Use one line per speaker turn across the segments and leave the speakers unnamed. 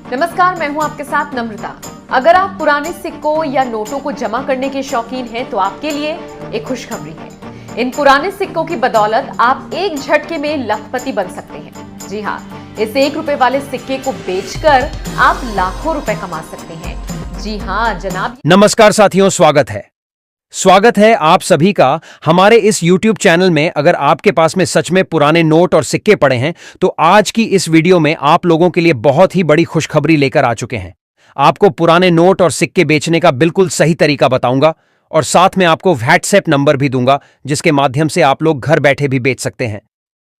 नमस्कार, मैं हूं आपके साथ नम्रता। अगर आप पुराने सिक्कों या नोटों को जमा करने के शौकीन हैं तो आपके लिए एक खुशखबरी है। इन पुराने सिक्कों की बदौलत आप एक झटके में लखपति बन सकते हैं। जी हां, इस 1 रुपए वाले सिक्के को बेचकर आप लाखों रुपए कमा सकते हैं। जी हां जनाब।
नमस्कार साथियों, स्वागत है आप सभी का हमारे इस YouTube चैनल में। अगर आपके पास में सच में पुराने नोट और सिक्के पड़े हैं तो आज की इस वीडियो में आप लोगों के लिए बहुत ही बड़ी खुशखबरी लेकर आ चुके हैं। आपको पुराने नोट और सिक्के बेचने का बिल्कुल सही तरीका बताऊंगा और साथ में आपको व्हाट्सएप नंबर भी दूंगा जिसके माध्यम से आप लोग घर बैठे भी बेच सकते हैं।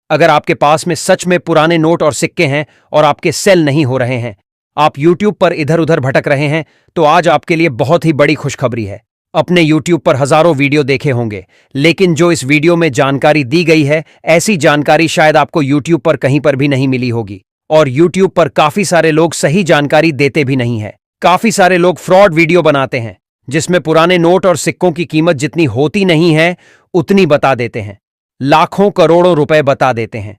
अगर आपके पास में सच में पुराने नोट और सिक्के हैं और आपके सेल नहीं हो रहे हैं, आप YouTube पर इधर उधर भटक रहे हैं, तो आज आपके लिए बहुत ही बड़ी खुशखबरी है। अपने YouTube पर हजारों वीडियो देखे होंगे, लेकिन जो इस वीडियो में जानकारी दी गई है, ऐसी जानकारी शायद आपको YouTube पर कहीं पर भी नहीं मिली होगी। और YouTube पर काफी सारे लोग सही जानकारी देते भी नहीं है। काफी सारे लोग फ्रॉड वीडियो बनाते हैं जिसमें पुराने नोट और सिक्कों की कीमत जितनी होती नहीं है उतनी बता देते हैं, लाखों करोड़ों रुपए बता देते हैं।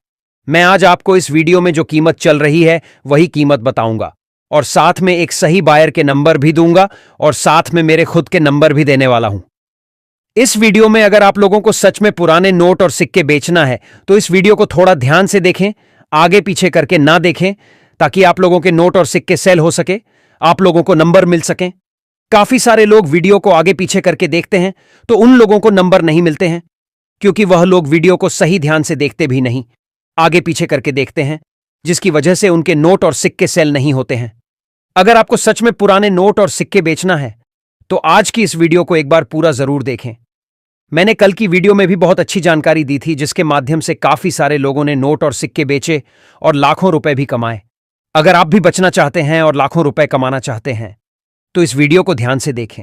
मैं आज आपको इस वीडियो में जो कीमत चल रही है वही कीमत बताऊंगा और साथ में एक सही बायर के नंबर भी दूंगा और साथ में मेरे खुद के नंबर भी देने वाला हूं। इस वीडियो में अगर आप लोगों को सच में पुराने नोट और सिक्के बेचना है तो इस वीडियो को थोड़ा ध्यान से देखें, आगे पीछे करके ना देखें, ताकि आप लोगों के नोट और सिक्के सेल हो सके, आप लोगों को नंबर मिल सकें। काफी सारे लोग वीडियो को आगे पीछे करके देखते हैं तो उन लोगों को नंबर नहीं मिलते हैं क्योंकि वह लोग वीडियो को सही ध्यान से देखते भी नहीं, आगे पीछे करके देखते हैं, जिसकी वजह से उनके नोट और सिक्के सेल नहीं होते हैं। अगर आपको सच में पुराने नोट और सिक्के बेचना है तो आज की इस वीडियो को एक बार पूरा जरूर देखें। मैंने कल की वीडियो में भी बहुत अच्छी जानकारी दी थी जिसके माध्यम से काफी सारे लोगों ने नोट और सिक्के बेचे और लाखों रुपए भी कमाए। अगर आप भी बचना चाहते हैं और लाखों रुपए कमाना चाहते हैं तो इस वीडियो को ध्यान से देखें।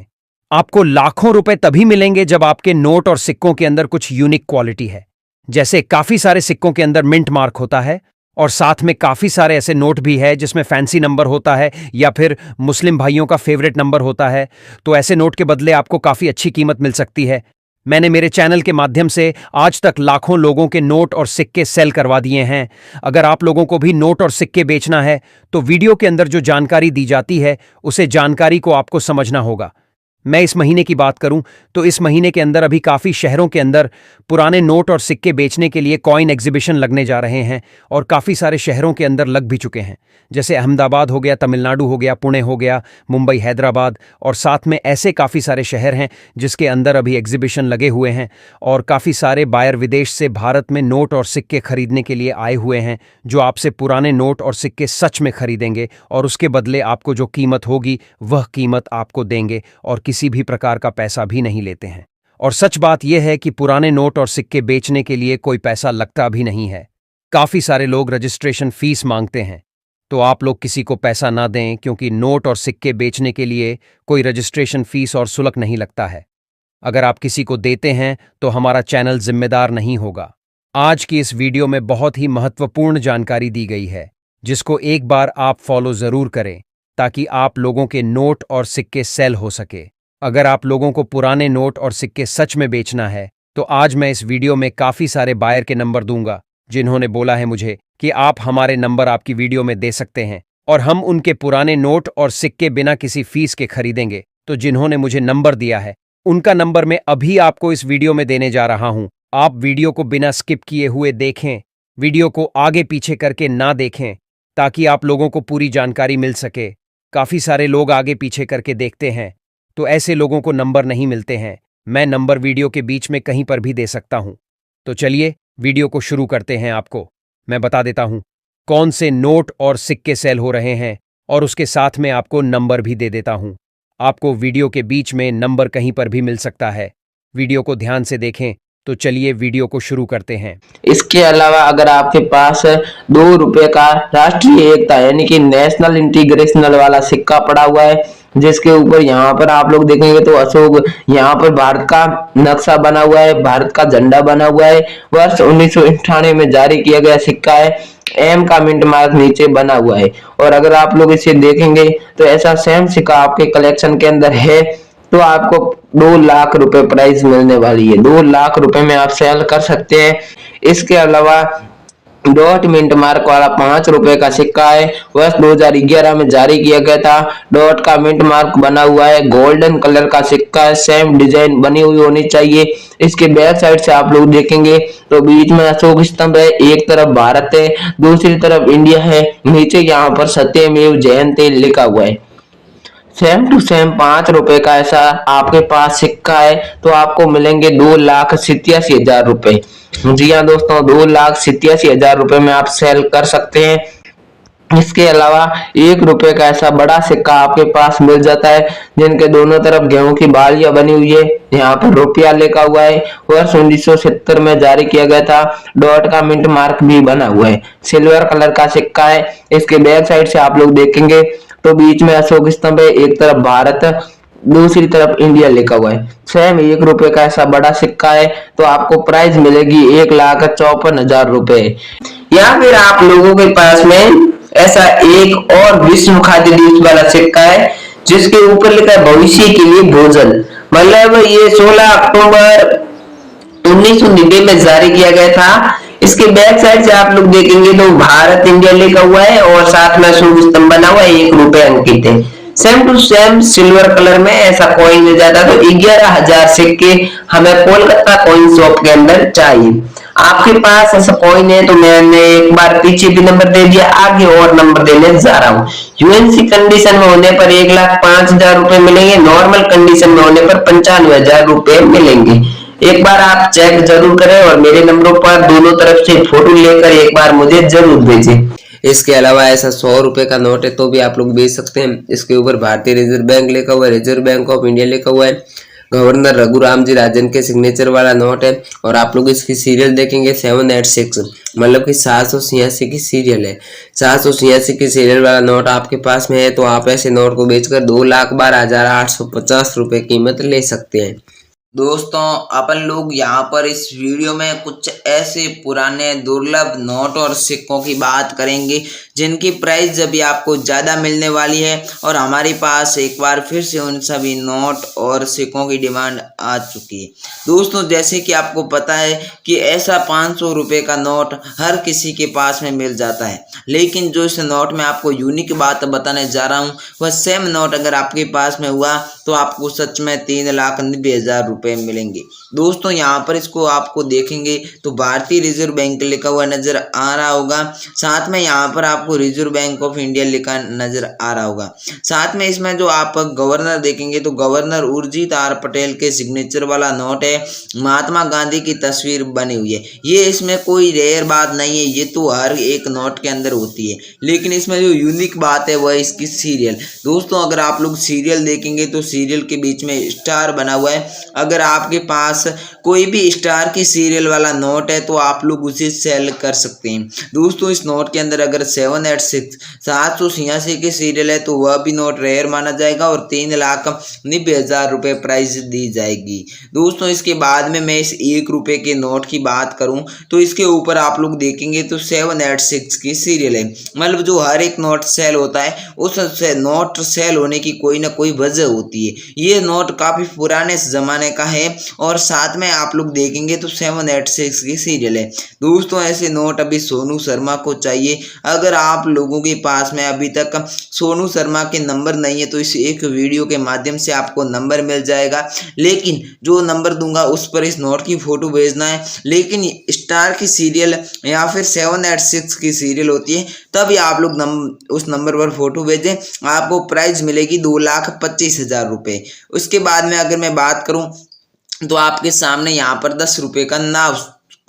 आपको लाखों रुपए तभी मिलेंगे जब आपके नोट और सिक्कों के अंदर कुछ यूनिक क्वालिटी है। जैसे काफी सारे सिक्कों के अंदर मिंट मार्क होता है और साथ में काफी सारे ऐसे नोट भी है जिसमें फैंसी नंबर होता है या फिर मुस्लिम भाइयों का फेवरेट नंबर होता है। तो ऐसे नोट के बदले आपको काफी अच्छी कीमत मिल सकती है। मैंने मेरे चैनल के माध्यम से आज तक लाखों लोगों के नोट और सिक्के सेल करवा दिए हैं। अगर आप लोगों को भी नोट और सिक्के बेचना है तो वीडियो के अंदर जो जानकारी दी जाती है उसे जानकारी को आपको समझना होगा। मैं इस महीने की बात करूं तो इस महीने के अंदर अभी काफी शहरों के अंदर पुराने नोट और सिक्के बेचने के लिए कॉइन एग्जीबिशन लगने जा रहे हैं और काफी सारे शहरों के अंदर लग भी चुके हैं। जैसे अहमदाबाद हो गया, तमिलनाडु हो गया, पुणे हो गया, मुंबई, हैदराबाद और साथ में ऐसे काफी सारे शहर हैं जिसके अंदर अभी एग्जीबिशन लगे हुए हैं और काफी सारे बायर विदेश से भारत में नोट और सिक्के खरीदने के लिए आए हुए हैं, जो आपसे पुराने नोट और सिक्के सच में खरीदेंगे और उसके बदले आपको जो कीमत होगी वह कीमत आपको देंगे और किसी भी प्रकार का पैसा भी नहीं लेते हैं। और सच बात यह है कि पुराने नोट और सिक्के बेचने के लिए कोई पैसा लगता भी नहीं है। काफी सारे लोग रजिस्ट्रेशन फीस मांगते हैं, तो आप लोग किसी को पैसा ना दें क्योंकि नोट और सिक्के बेचने के लिए कोई रजिस्ट्रेशन फीस और शुल्क नहीं लगता है। अगर आप किसी को देते हैं तो हमारा चैनल जिम्मेदार नहीं होगा। आज की इस वीडियो में बहुत ही महत्वपूर्ण जानकारी दी गई है जिसको एक बार आप फॉलो जरूर करें ताकि आप लोगों के नोट और सिक्के सेल हो सके। अगर आप लोगों को पुराने नोट और सिक्के सच में बेचना है तो आज मैं इस वीडियो में काफी सारे बायर के नंबर दूंगा जिन्होंने बोला है मुझे कि आप हमारे नंबर आपकी वीडियो में दे सकते हैं और हम उनके पुराने नोट और सिक्के बिना किसी फीस के खरीदेंगे। तो जिन्होंने मुझे नंबर दिया है उनका नंबर मैं अभी आपको इस वीडियो में देने जा रहा हूं। आप वीडियो को बिना स्किप किए हुए देखें, वीडियो को आगे पीछे करके ना देखें ताकि आप लोगों को पूरी जानकारी मिल सके। काफी सारे लोग आगे पीछे करके देखते हैं तो ऐसे लोगों को नंबर नहीं मिलते हैं। मैं नंबर वीडियो के बीच में कहीं पर भी दे सकता हूं। तो चलिए वीडियो को शुरू करते हैं। आपको मैं बता देता हूं कौन से नोट और सिक्के सेल हो रहे हैं और उसके साथ में आपको नंबर भी दे देता हूं। आपको वीडियो के बीच में नंबर कहीं पर भी मिल सकता है। वीडियो को ध्यान से देखें। तो चलिए वीडियो को शुरू करते हैं।
इसके अलावा अगर आपके पास 2 रुपए का राष्ट्रीय एकता यानी कि नेशनल इंटीग्रेशनल वाला सिक्का पड़ा हुआ है जिसके ऊपर यहाँ पर आप लोग देखेंगे तो अशोक, यहाँ पर भारत का नक्शा बना हुआ है, भारत का झंडा बना हुआ है, वर्ष 1998 में जारी किया गया सिक्का है, एम का मिंट मार्क नीचे बना हुआ है। और अगर आप लोग इसे देखेंगे तो ऐसा सेम सिक्का आपके कलेक्शन के अंदर है तो आपको 2 लाख रुपए प्राइस मिलने वाली है। 2 लाख रुपए में आप सेल कर सकते हैं। इसके अलावा डॉट मिंट मार्क वाला 5 रुपए का सिक्का है। वर्ष 2011 में जारी किया गया था। डॉट का मिंट मार्क बना हुआ है। गोल्डन कलर का सिक्का है। सेम डिजाइन बनी हुई होनी चाहिए। इसके बैक साइड से आप लोग देखेंगे तो बीच में अशोक स्तंभ है, एक तरफ भारत है, दूसरी तरफ इंडिया है। नीचे यहाँ पर सत्यमेव जयते लिखा हुआ है। सेम टू सेम 5 रुपए का ऐसा आपके पास सिक्का है तो आपको मिलेंगे 2,87,000 रुपए। जी हाँ दोस्तों, 2,87,000 रुपए में आप सेल कर सकते हैं। इसके अलावा 1 रुपए का ऐसा बड़ा सिक्का आपके पास मिल जाता है जिनके दोनों तरफ गेहूं की बालियां बनी हुई है। यहाँ पर रुपया लिखा हुआ है। वर्ष 1970 में जारी किया गया था। डॉट का मिंट मार्क भी बना हुआ है। सिल्वर कलर का सिक्का है। इसके बैक साइड से आप लोग देखेंगे तो बीच में अशोक स्तंभ है, एक तरफ भारत, दूसरी तरफ इंडिया लिखा हुआ है। सेम 1 रुपए का ऐसा बड़ा सिक्का है तो आपको प्राइस मिलेगी 1,54,000 रुपए। या फिर आप लोगों के पास में ऐसा एक और विश्व खाद्य दिवस वाला सिक्का है जिसके ऊपर लिखा है भविष्य के लिए भोजन। मतलब ये 16 अक्टूबर 1990 में जारी किया गया था। इसके बैक साइड से आप लोग देखेंगे तो भारत इंडिया लिखा हुआ है और साथ में अशोक स्तंभ बना हुआ है, 1 रुपए अंकित है। Same to same silver colour में ऐसा कॉइन मिल जाता है। तो 11,000 सिक्के हमें कोलकाता कॉइन शॉप के अंदर चाहिए। आपके पास ऐसा कॉइन है तो मैंने एक बार पीछे भी नंबर दे दिया, आगे और नंबर देने जा रहा हूँ। यूएनसी कंडीशन में होने पर 1,05,000 रुपए मिलेंगे। नॉर्मल कंडीशन में होने पर 95,000 रुपए मिलेंगे। एक बार आप चेक जरूर करें और मेरे नंबरों पर दोनों तरफ से फोटो लेकर एक बार मुझे जरूर भेजें। इसके अलावा ऐसा 100 रुपए का नोट है तो भी आप लोग भेज सकते हैं। इसके ऊपर भारतीय रिजर्व बैंक लिखा हुआ है, रिजर्व बैंक ऑफ इंडिया लिखा हुआ है। गवर्नर रघुराम जी राजन के सिग्नेचर वाला नोट है और आप लोग इसकी सीरियल देखेंगे 786, मतलब कि 786 की सीरियल है। 786 की सीरियल वाला नोट आपके पास में है तो आप ऐसे नोट को बेचकर 2,12,850 रुपए कीमत ले सकते हैं।
दोस्तों अपन लोग यहाँ पर इस वीडियो में कुछ ऐसे पुराने दुर्लभ नोट और सिक्कों की बात करेंगे जिनकी प्राइस जब आपको ज़्यादा मिलने वाली है और हमारे पास एक बार फिर से उन सभी नोट और सिक्कों की डिमांड आ चुकी है। दोस्तों जैसे कि आपको पता है कि ऐसा 500 रुपये का नोट हर किसी के पास में मिल जाता है, लेकिन जो इस नोट में आपको यूनिक बात बताने जा रहा हूँ वह सेम नोट अगर आपके पास में हुआ तो आपको सच में 3,90,000 रुपये मिलेंगे। दोस्तों यहाँ पर इसको आपको देखेंगे तो भारतीय रिजर्व बैंक लिखा हुआ नजर आ रहा होगा, साथ में यहाँ पर आपको रिजर्व बैंक ऑफ इंडिया लिखा नजर आ रहा होगा। साथ में इसमें जो आप गवर्नर देखेंगे तो गवर्नर उर्जित आर पटेल के सिग्नेचर वाला नोट है। महात्मा गांधी की तस्वीर बनी हुई है। ये इसमें कोई रेयर बात नहीं है, ये तो हर एक नोट के अंदर होती है, लेकिन इसमें जो यूनिक बात है वह इसकी सीरियल। दोस्तों अगर आप लोग सीरियल देखेंगे तो सीरियल के बीच में स्टार बना हुआ है। अगर आपके पास कोई भी स्टार की सीरियल वाला नोट है तो आप लोग उसे सेल कर सकते हैं। दोस्तों इस नोट के अंदर अगर 786 786 की सीरियल है तो वह भी नोट रेयर माना जाएगा और 3,90,000 रुपये प्राइस दी जाएगी। दोस्तों इसके बाद में मैं इस 1 रुपये के नोट की बात करूं तो इसके ऊपर आप लोग देखेंगे तो 786 की सीरियल है। मतलब जो हर एक नोट सेल होता है उस नोट सेल होने की कोई ना कोई वजह होती है। ये नोट काफी पुराने जमाने का है और साथ में आप लोग देखेंगे तो 786 की सीरियल है। दोस्तों ऐसे नोट अभी सोनू शर्मा को चाहिए। अगर आप लोगों के पास में अभी तक सोनू शर्मा के नंबर नहीं है तो इस एक वीडियो के माध्यम से आपको नंबर मिल जाएगा, लेकिन जो नंबर दूंगा उस पर इस नोट की फोटो भेजना है। लेकिन स्टार की सीरियल या फिर 786 की सीरियल होती है तभी आप लोग उस नंबर पर फोटो भेजें, आपको प्राइस मिलेगी 2,25,000 रुपये। उसके बाद में अगर मैं बात करूं तो आपके सामने यहाँ पर 10 रुपये का नाव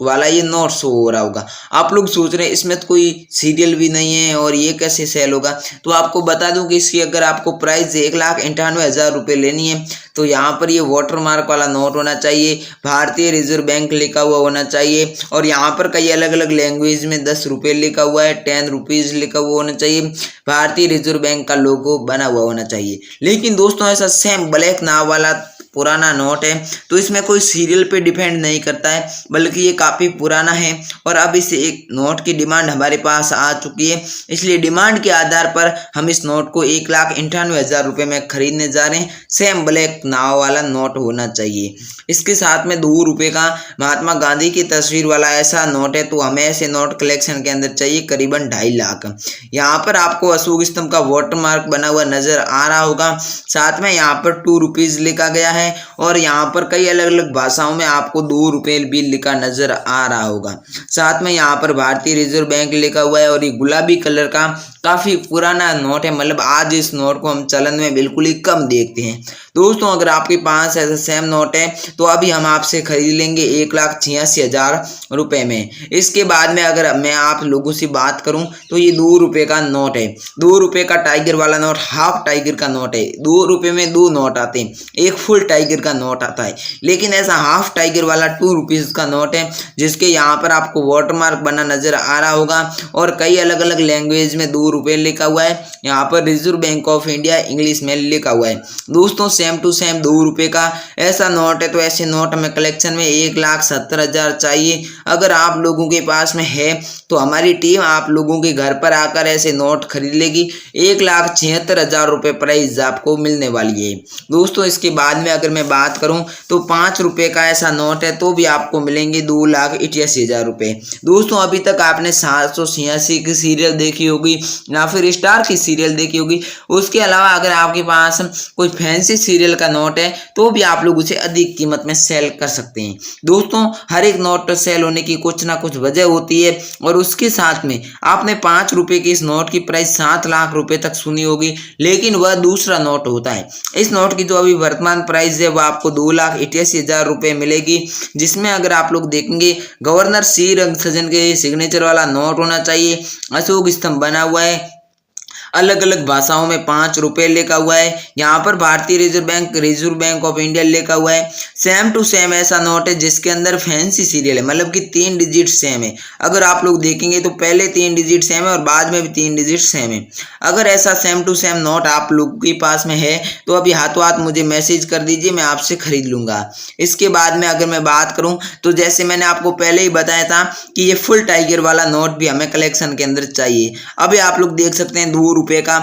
वाला ये नोट शो हो रहा होगा। आप लोग सोच रहे हैं इसमें तो कोई सीरियल भी नहीं है और ये कैसे सेल होगा, तो आपको बता दूं कि इसकी अगर आपको प्राइस 1,98,000 रुपये लेनी है तो यहाँ पर ये वाटर मार्क वाला नोट होना चाहिए, भारतीय रिजर्व बैंक लिखा हुआ होना चाहिए और यहाँ पर कई अलग अलग लैंग्वेज में 10 रुपये लिखा हुआ है, 10 रुपीज़ लिखा हुआ होना चाहिए, भारतीय रिजर्व बैंक का लोगो बना हुआ होना चाहिए। लेकिन दोस्तों ऐसा सेम ब्लैक नाव वाला पुराना नोट है, तो इसमें कोई सीरियल पे डिपेंड नहीं करता है, बल्कि ये काफ़ी पुराना है और अब इस एक नोट की डिमांड हमारे पास आ चुकी है। इसलिए डिमांड के आधार पर हम इस नोट को 1,98,000 रुपये में खरीदने जा रहे हैं। सेम ब्लैक नाव वाला नोट होना चाहिए। इसके साथ में 2 रुपये का महात्मा गांधी की तस्वीर वाला ऐसा नोट है, तो हमें ऐसे नोट कलेक्शन के अंदर चाहिए करीबन 2.5 लाख। यहाँ पर आपको अशोक स्तंभ का वाटरमार्क बना हुआ नजर आ रहा होगा। साथ में यहाँ पर 2 रुपीज लिखा गया है और यहाँ पर कई अलग अलग भाषाओं में आपको 2 रुपये भी लिखा नजर आ रहा होगा। साथ में यहाँ पर भारतीय रिजर्व बैंक लिखा हुआ है और ये गुलाबी कलर का काफ़ी पुराना नोट है, मतलब आज इस नोट को हम चलन में बिल्कुल ही कम देखते हैं। दोस्तों, अगर आपके पास ऐसा सेम नोट है तो अभी हम आपसे खरीद लेंगे 1,86,000 रुपये में। इसके बाद में अगर मैं आप लोगों से बात करूं तो ये 2 रुपये का नोट है। 2 रुपये का टाइगर वाला नोट हाफ टाइगर का नोट है। 2 रुपये में 2 नोट आते हैं, एक फुल टाइगर का नोट आता है, लेकिन ऐसा हाफ टाइगर वाला 2 रुपीज़ का नोट है जिसके यहाँ पर आपको वाटरमार्क बना नजर आ रहा होगा और कई अलग अलग लैंग्वेज में 2 रुपये लिखा हुआ है। यहाँ पर reserve bank of India English में लिखा हुआ है। दोस्तों, सेम टू सेम 2 रुपये का ऐसा नोट है, तो ऐसे नोट हमें कलेक्शन में 1,70,000 चाहिए। अगर आप लोगों के पास में है तो हमारी टीम आप लोगों के घर पर आकर ऐसे नोट खरीद लेगी। 1,76,000 रुपये प्राइस आपको मिलने वाली है। दोस्तों, इसके बाद में अगर मैं बात करूं तो 5 रुपये का ऐसा नोट है तो भी आपको मिलेंगे 2,88,000 रुपये। दोस्तों, अभी तक आपने 786 की सीरियल देखी होगी या फिर स्टार की सीरियल देखी होगी। उसके अलावा अगर आपके पास कोई फैंसी सीरियल का नोट है तो भी आप लोग उसे अधिक कीमत में सेल कर सकते हैं। दोस्तों, हर एक नोट सेल होने की कुछ ना कुछ वजह होती है और उसके साथ में आपने 5 रुपये के इस नोट की प्राइस 7 लाख रुपए तक सुनी होगी, लेकिन वह दूसरा नोट होता है। इस नोट की जो अभी वर्तमान प्राइस है वह आपको 2,88,000 रुपये मिलेगी, जिसमें अगर आप लोग देखेंगे गवर्नर सी रंगसजन के सिग्नेचर वाला नोट होना चाहिए। अशोक स्तंभ बना हुआ है, अलग अलग भाषाओं में 5 रुपये लिखा हुआ है। यहाँ पर भारतीय रिजर्व बैंक ऑफ इंडिया लिखा हुआ है। सेम टू सेम ऐसा नोट है जिसके अंदर फैंसी सीरियल है, मतलब कि 3 डिजिट सेम है। अगर आप लोग देखेंगे तो पहले 3 डिजिट सेम है और बाद में भी 3 डिजिट सेम है। अगर ऐसा सेम टू सेम नोट आप लोगों के पास में है तो अभी हाथों हाथ मुझे मैसेज कर दीजिए, मैं आपसे खरीद लूंगा। इसके बाद में अगर मैं बात करूं तो जैसे मैंने आपको पहले ही बताया था कि ये फुल टाइगर वाला नोट भी हमें कलेक्शन के अंदर चाहिए। अभी आप लोग देख सकते हैं 2 रुपये का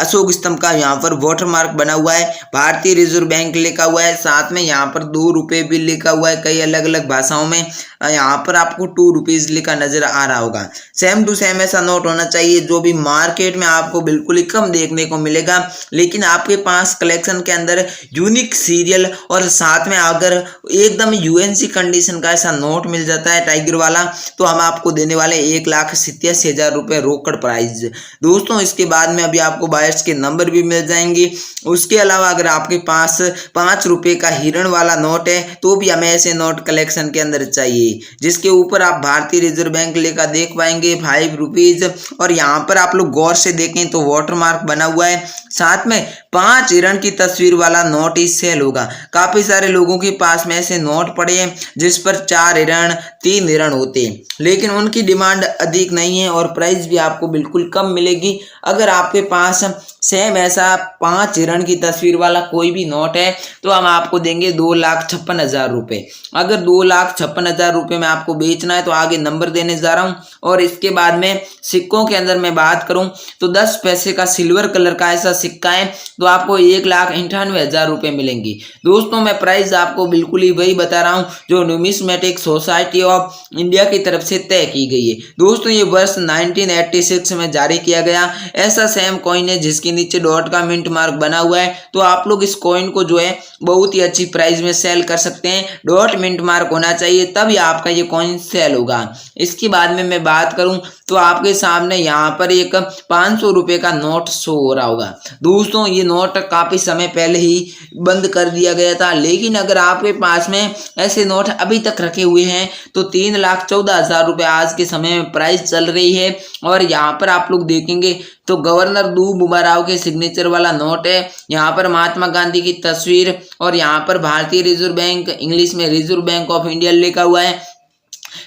अशोक स्तंभ का यहाँ पर वाटरमार्क बना हुआ है, भारतीय रिजर्व बैंक लिखा हुआ है, साथ में यहाँ पर 2 रुपये भी लिखा हुआ है कई अलग अलग भाषाओं में। यहाँ पर आपको 2 रुपीज लिखा नजर आ रहा होगा। सेम टू सेम ऐसा नोट होना चाहिए जो भी मार्केट में आपको बिल्कुल ही कम देखने को मिलेगा, लेकिन आपके पास कलेक्शन के अंदर यूनिक सीरियल और साथ में अगर एकदम यूएनसी कंडीशन का ऐसा नोट मिल जाता है टाइगर वाला, तो हम आपको देने वाले 1,87,000 रुपये रोकड़ प्राइज। दोस्तों, इसके बाद में अभी आपको बायर्स के नंबर भी मिल जाएंगे। उसके अलावा अगर आपके पास 5 रुपये का हिरण वाला नोट है तो भी हमें ऐसे नोट कलेक्शन के अंदर चाहिए, जिसके ऊपर आप भारतीय रिजर्व बैंक लिखा देख पाएंगे 5 रुपीज, और यहाँ पर आप लोग गौर से देखें तो वाटरमार्क बना हुआ है। साथ में 5 हिरण की तस्वीर वाला नोट ही सेल होगा। काफी सारे लोगों के पास में ऐसे नोट पड़े हैं जिस पर 4 हिरण 3 हिरण होते हैं, लेकिन उनकी डिमांड अधिक नहीं है और प्राइस भी आपको बिल्कुल कम मिलेगी। अगर आपके पास सेम ऐसा 5 हिरण की तस्वीर वाला कोई भी नोट है तो हम आपको देंगे 2,56,000 रुपये। अगर 2,56,000 रुपये में आपको बेचना है तो आगे नंबर देने जा रहा हूँ। और इसके बाद में सिक्कों के अंदर मैं बात करूं तो 10 पैसे का सिल्वर कलर का ऐसा सिक्का है तो आपको 1,98,000 रुपये मिलेंगे। दोस्तों, मैं प्राइस आपको बिल्कुल ही वही बता रहा हूं जो न्यूमिस्मेटिक सोसाइटी ऑफ इंडिया की तरफ से तय की गई है। दोस्तों, ये वर्ष 1986 में जारी किया गया ऐसा सेम कॉइन है जिसके नीचे डॉट का मिंट मार्क बना हुआ है, तो आप लोग इस कॉइन को जो है बहुत ही अच्छी प्राइस में सेल कर सकते हैं। डॉट मिंट मार्क होना चाहिए तभी आपका ये कॉइन सेल होगा। इसके बाद में मैं बात करूं तो आपके सामने यहाँ पर एक 500 रुपये का नोट शो हो रहा होगा। दोस्तों, ये नोट काफी समय पहले ही बंद कर दिया गया था, लेकिन अगर आपके पास में ऐसे नोट अभी तक रखे हुए हैं तो 3,14,000 रुपये आज के समय में प्राइस चल रही है। और यहाँ पर आप लोग देखेंगे तो गवर्नर दू बुबाराव के सिग्नेचर वाला नोट है। यहाँ पर महात्मा गांधी की तस्वीर और यहाँ पर भारतीय रिजर्व बैंक इंग्लिश में रिजर्व बैंक ऑफ इंडिया लिखा हुआ है।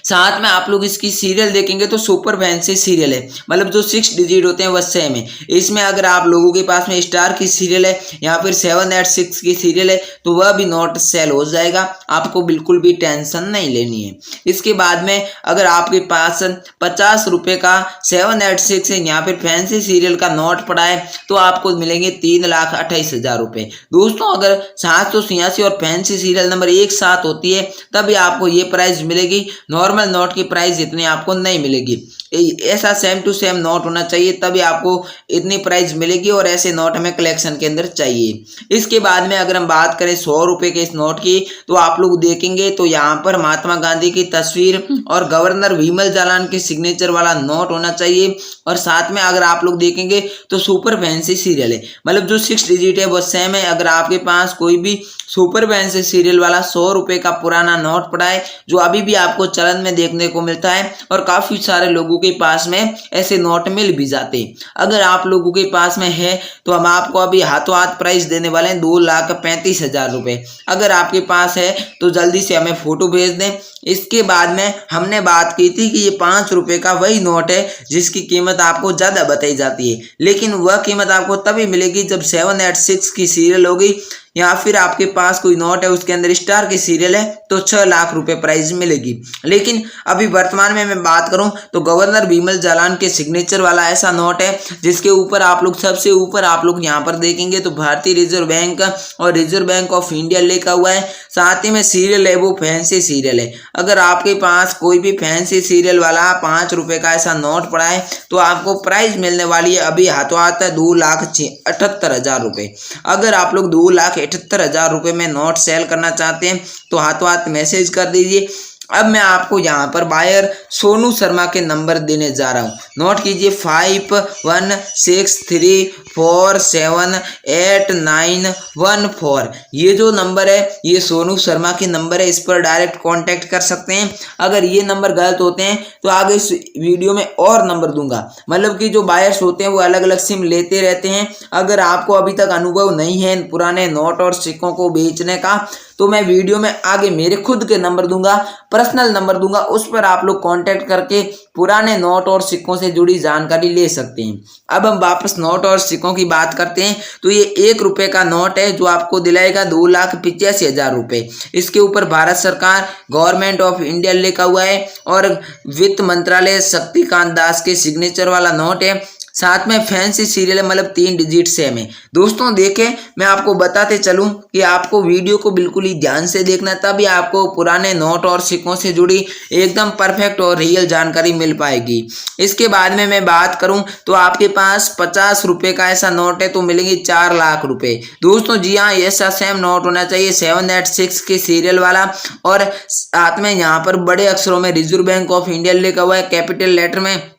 साथ में आप लोग इसकी सीरियल देखेंगे तो सुपर फैंसी सीरियल है, मतलब जो 6 डिजिट होते हैं वह सेम है। इसमें अगर आप लोगों के पास में स्टार की सीरियल है या फिर 786 की सीरियल है तो वह भी नोट सेल हो जाएगा, आपको बिल्कुल भी टेंशन नहीं लेनी है। इसके बाद में अगर आपके पास 50 रुपए का 786 है या फिर फैंसी सीरियल का नोट पड़ा है तो आपको मिलेंगे 3,28,000 रुपए। दोस्तों अगर 786 और फैंसी सीरियल नंबर एक साथ होती है तभी आपको ये प्राइस मिलेगी, नॉर्मल नोट की प्राइस इतनी आपको नहीं मिलेगी। ऐसा सेम टू सेम नोट होना चाहिए तभी आपको इतनी प्राइस मिलेगी और ऐसे नोट हमें कलेक्शन के अंदर चाहिए। इसके बाद में अगर हम बात करें 100 रुपए के इस नोट की तो आप लोग देखेंगे तो यहाँ पर महात्मा गांधी की तस्वीर और गवर्नर विमल जालान के सिग्नेचर वाला नोट होना चाहिए और साथ में अगर आप लोग देखेंगे तो सुपर फैंसी सीरियल है, मतलब जो 6 डिजिट है वो सेम है। अगर आपके पास कोई भी सुपर फैंसी सीरियल वाला 100 रुपए का पुराना नोट पड़ा है जो अभी भी आपको चलन में देखने को मिलता है और काफी सारे लोगों के पास में ऐसे नोट मिल भी जाते हैं, अगर आप लोगों के पास में है तो हम आपको अभी हाथों हाथ प्राइस देने वाले हैं 2,35,000 रुपए। अगर आपके पास है तो जल्दी से हमें फोटो भेज दें। इसके बाद में हमने बात की थी कि ये 5 रुपए का वही नोट है जिसकी कीमत आपको ज्यादा बताई जाती है, लेकिन वह कीमत आपको तभी मिलेगी जब 786 की सीरियल होगी या फिर आपके पास कोई नोट है उसके अंदर स्टार की सीरियल है तो 6 लाख रुपए प्राइस मिलेगी। लेकिन अभी वर्तमान में मैं बात करूं तो गवर्नर विमल जालान के सिग्नेचर वाला ऐसा नोट है जिसके ऊपर आप लोग सबसे ऊपर आप लोग यहां पर देखेंगे तो भारतीय रिजर्व बैंक और रिजर्व बैंक ऑफ इंडिया लिखा हुआ है, साथ ही में सीरियल है वो फैंसी सीरियल है। अगर आपके पास कोई भी फैंसी सीरियल वाला 5 रुपए का ऐसा नोट पड़ा है तो आपको प्राइस मिलने वाली है अभी हाथों हाथ 2,78,000 रुपए। अगर आप लोग 2,78,000 रुपए में नोट सेल करना चाहते हैं तो हाथों हाथ मैसेज कर दीजिए। अब मैं आपको यहाँ पर बायर सोनू शर्मा के नंबर देने जा रहा हूँ, नोट कीजिए 5163478914। ये जो नंबर है ये सोनू शर्मा के नंबर है, इस पर डायरेक्ट कांटेक्ट कर सकते हैं। अगर ये नंबर गलत होते हैं तो आगे इस वीडियो में और नंबर दूंगा, मतलब कि जो बायर्स होते हैं वो अलग अलग सिम लेते रहते हैं। अगर आपको अभी तक अनुभव नहीं है पुराने नोट और सिक्कों को बेचने का तो मैं वीडियो में आगे मेरे खुद के नंबर दूंगा, पर्सनल नंबर दूंगा, उस पर आप लोग कांटेक्ट करके पुराने नोट और सिक्कों से जुड़ी जानकारी ले सकते हैं। अब हम वापस नोट और सिक्कों की बात करते हैं तो ये 1 रुपए का नोट है जो आपको दिलाएगा 2,85,000 रुपए। इसके ऊपर भारत सरकार गवर्नमेंट ऑफ इंडिया लिखा हुआ है और वित्त मंत्रालय शक्तिकांत दास के सिग्नेचर वाला नोट है, साथ में फैंसी सीरियल है, मतलब 3 डिजिट सेम है। दोस्तों देखें मैं आपको बताते चलूं कि आपको वीडियो को बिल्कुल ही ध्यान से देखना तभी आपको पुराने नोट और सिक्कों से जुड़ी एकदम परफेक्ट और रियल जानकारी मिल पाएगी। इसके बाद में मैं बात करूं तो आपके पास 50 रुपए का ऐसा नोट है तो मिलेंगे 4 लाख रुपए। दोस्तों जी हाँ, ऐसा सेम नोट होना चाहिए 786 के सीरियल वाला और साथ में यहाँ पर बड़े अक्षरों में रिजर्व बैंक ऑफ इंडिया लिखा हुआ है कैपिटल लेटर में,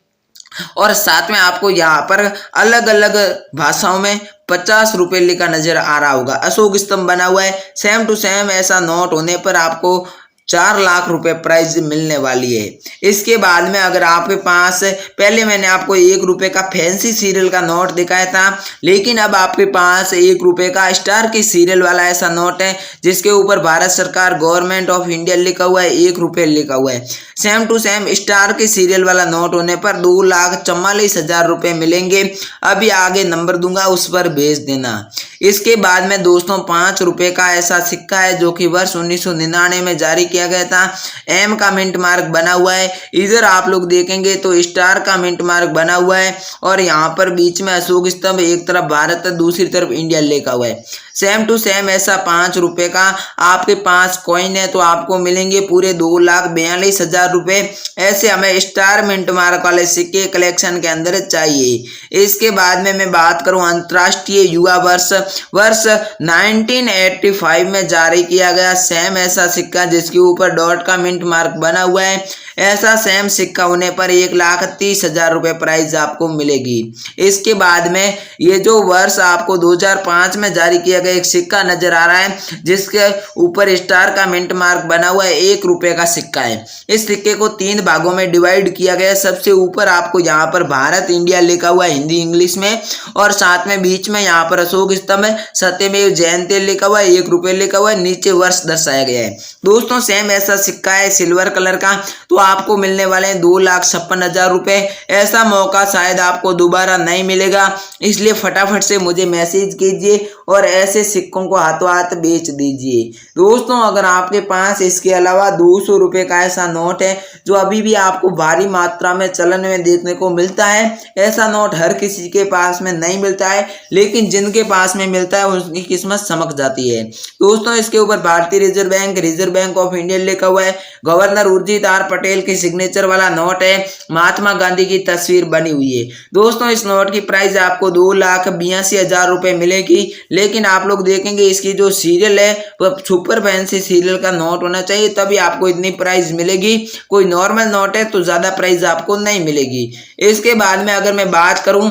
और साथ में आपको यहाँ पर अलग अलग भाषाओं में 50 रुपए लिखा नजर आ रहा होगा, अशोक स्तंभ बना हुआ है। सेम टू सेम ऐसा नोट होने पर आपको 4 लाख रुपए प्राइज मिलने वाली है। इसके बाद में अगर आपके पास पहले मैंने आपको 1 रुपए का फैंसी सीरियल का नोट दिखाया था, लेकिन अब आपके पास 1 रुपए का स्टार की सीरियल वाला ऐसा नोट है जिसके ऊपर भारत सरकार गवर्नमेंट ऑफ इंडिया लिखा हुआ है, 1 रुपए लिखा हुआ है। सेम टू सेम स्टार के सीरियल वाला नोट होने पर 2,44,000 रुपए मिलेंगे। अभी आगे नंबर दूंगा उस पर भेज देना। इसके बाद में दोस्तों 5 रुपए का ऐसा सिक्का है जो कि वर्ष 1999 में जारी किया गया था। एम का मिंट मार्क बना हुआ है, इधर आप लोग देखेंगे तो स्टार का मिंट मार्क बना हुआ है और यहाँ पर बीच में अशोक स्तंभ, एक तरफ भारत दूसरी तरफ इंडिया लिखा हुआ है। सेम टू सेम ऐसा 5 रुपए का आपके पास कॉइन है तो आपको मिलेंगे पूरे 2,42,000 रुपए। ऐसे हमें स्टार मिंट मार्क वाले सिक्के कलेक्शन के अंदर चाहिए। इसके बाद में मैं बात करूं अंतर्राष्ट्रीय युवा वर्ष 1985 में जारी किया गया सेम ऐसा सिक्का जिसके ऊपर डॉट का मिंट मार्क बना हुआ है, ऐसा सेम सिक्का होने पर 1,30,000 रुपए प्राइज आपको मिलेगी। इसके बाद में ये जो वर्ष आपको 2005 में जारी किया गया एक सिक्का नजर आ रहा है जिसके ऊपर स्टार का मिंट मार्क बना हुआ है, 1 रुपए का सिक्का है। इस सिक्के को 3 भागों में डिवाइड किया गया। सबसे ऊपर आपको यहाँ पर भारत इंडिया लिखा हुआ है हिंदी इंग्लिश में, और साथ में बीच में यहाँ पर अशोक स्तंभ सत्यमेव जयते लिखा हुआ है, 1 रुपए लिखा हुआ है, नीचे वर्ष दर्शाया गया है। दोस्तों सेम ऐसा सिक्का है सिल्वर कलर का, तो आपको मिलने वाले हैं 2,56,000 रुपए। ऐसा मौका शायद आपको दोबारा नहीं मिलेगा, इसलिए फटाफट से मुझे मैसेज कीजिए और ऐसे सिक्कों को हाथों हाथ बेच दीजिए। दोस्तों अगर आपके पास इसके अलावा 200 रुपए का ऐसा नोट है जो अभी भी आपको भारी मात्रा में चलन में देखने को मिलता है, ऐसा नोट हर किसी के पास में नहीं मिलता है, लेकिन जिनके पास में मिलता है उनकी किस्मत चमक जाती है। दोस्तों इसके ऊपर भारतीय रिजर्व बैंक ऑफ इंडिया लिखा हुआ है। गवर्नर उर्जित आर पटेल की सिग्नेचर वाला नोट है। महात्मा गांधी की तस्वीर बनी हुई है। दोस्तों इस नोट की प्राइस आपको 2,82,000 रुपए मिलेगी, लेकिन आप लोग देखेंगे इसकी जो सीरियल है वह सुपर फैंसी सीरियल का नोट होना चाहिए, तभी आपको इतनी प्राइस मिलेगी। कोई नॉर्मल नोट है तो ज्यादा प्राइस आपको नहीं मिलेगी। इसके बाद में अगर मैं बात करूं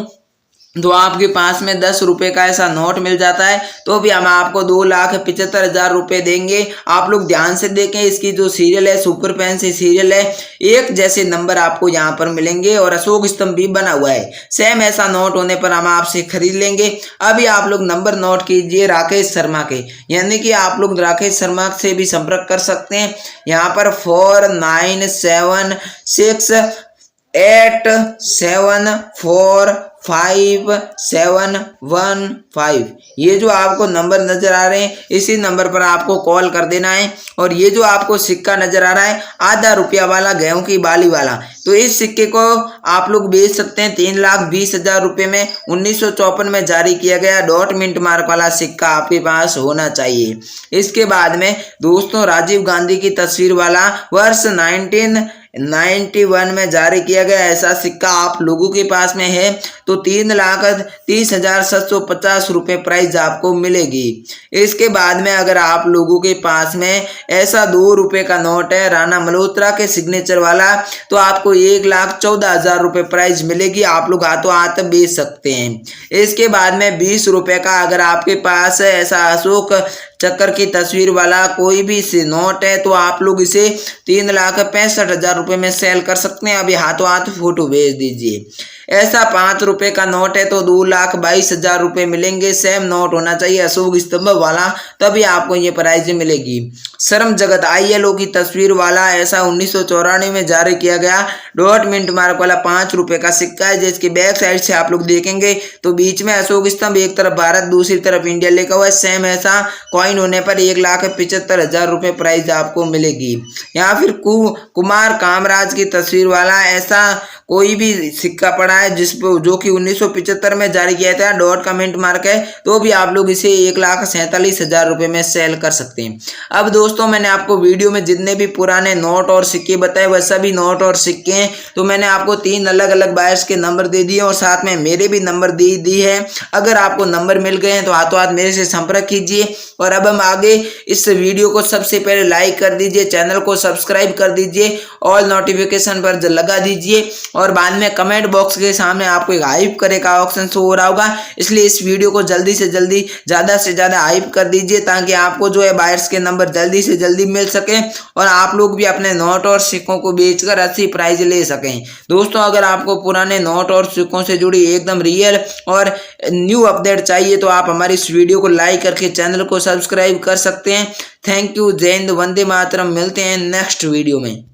तो आपके पास में 10 रुपए का ऐसा नोट मिल जाता है तो भी हम आपको 2,75,000 रुपए देंगे। आप लोग ध्यान से देखें, इसकी जो सीरियल है सुपर फैंसी सीरियल है, एक जैसे नंबर आपको यहाँ पर मिलेंगे और अशोक स्तंभ भी बना हुआ है। सेम ऐसा नोट होने पर हम आपसे खरीद लेंगे। अभी आप लोग नंबर नोट कीजिए राकेश शर्मा के, यानी कि आप लोग राकेश शर्मा से भी संपर्क कर सकते हैं। यहाँ पर 4976874575 ये जो आपको नंबर नजर आ रहे हैं इसी नंबर पर आपको कॉल कर देना है। और ये जो आपको सिक्का नजर आ रहा है आधा रुपया वाला गेहूं की बाली वाला, तो इस सिक्के को आप लोग बेच सकते हैं 3,20,000 रुपए में। 1954 में जारी किया गया डॉट मिंट मार्क वाला सिक्का आपके पास होना चाहिए। इसके बाद में दोस्तों राजीव गांधी की तस्वीर वाला वर्ष 1991 में जारी किया गया ऐसा सिक्का आप लोगों के पास में है तो 3,30,750 रुपए प्राइस आपको मिलेगी। इसके बाद में अगर आप लोगों के पास में ऐसा 2 रुपए का नोट है राणा मल्होत्रा के सिग्नेचर वाला, तो आपको 1,14,000 रुपए प्राइस मिलेगी। आप लोग हाथों हाथ बेच सकते हैं। इसके बाद में 20 रुपए का अगर आपके पास ऐसा अशोक चक्कर की तस्वीर वाला कोई भी नोट है तो आप लोग इसे 3,65,000 रुपए में सेल कर सकते हैं। अभी हाथों हाथ फोटो भेज दीजिए। ऐसा 5 रुपए का नोट है तो 2,22,000 रुपए मिलेंगे। सेम नोट होना चाहिए अशोक स्तंभ वाला, तभी आपको ये प्राइज मिलेगी। शर्म जगत ILO की तस्वीर वाला ऐसा 1994 में जारी किया गया डॉट मिंट मार्क वाला 5 रुपए का सिक्का है, जिसकी बैक साइड से आप लोग देखेंगे तो बीच में अशोक स्तंभ, एक तरफ भारत दूसरी तरफ इंडिया लिखा हुआ है। सेम ऐसा कॉइन होने पर 1,75,000 रुपए प्राइज आपको मिलेगी। या फिर कुमार कामराज की तस्वीर वाला ऐसा कोई भी सिक्का पड़ा है जो कि 1975 में जारी किया था, डॉट का मिंट मार्क है, तो भी आप लोग इसे 1,47,000 रुपए में सेल कर सकते हैं। अब दोस्तों मैंने आपको वीडियो में जितने भी पुराने नोट और सिक्के बताए वह सभी नोट और सिक्के हैं, तो मैंने आपको 3 अलग अलग बायर्स के नंबर दे दिए और साथ में मेरे भी नंबर दे दी है। अगर आपको नंबर मिल गए हैं तो हाथों हाथ मेरे से संपर्क कीजिए। और अब हम आगे इस वीडियो को सबसे पहले लाइक कर दीजिए, चैनल को सब्सक्राइब कर दीजिए, ऑल नोटिफिकेशन पर लगा दीजिए और बाद में कमेंट बॉक्स के सामने आपको एक हाइप करे का ऑप्शन शो हो रहा होगा, इसलिए इस वीडियो को जल्दी से जल्दी ज़्यादा से ज़्यादा हाइप कर दीजिए ताकि आपको जो है बायर्स के नंबर जल्दी से जल्दी मिल सके और आप लोग भी अपने नोट और सिक्कों को बेचकर अच्छी प्राइज ले सकें। दोस्तों अगर आपको पुराने नोट और सिक्कों से जुड़ी एकदम रियल और न्यू अपडेट चाहिए तो आप हमारी इस वीडियो को लाइक करके चैनल को सब्सक्राइब कर सकते हैं। Thank you. जय हिंद, वंदे मातरम। मिलते हैं नेक्स्ट वीडियो में।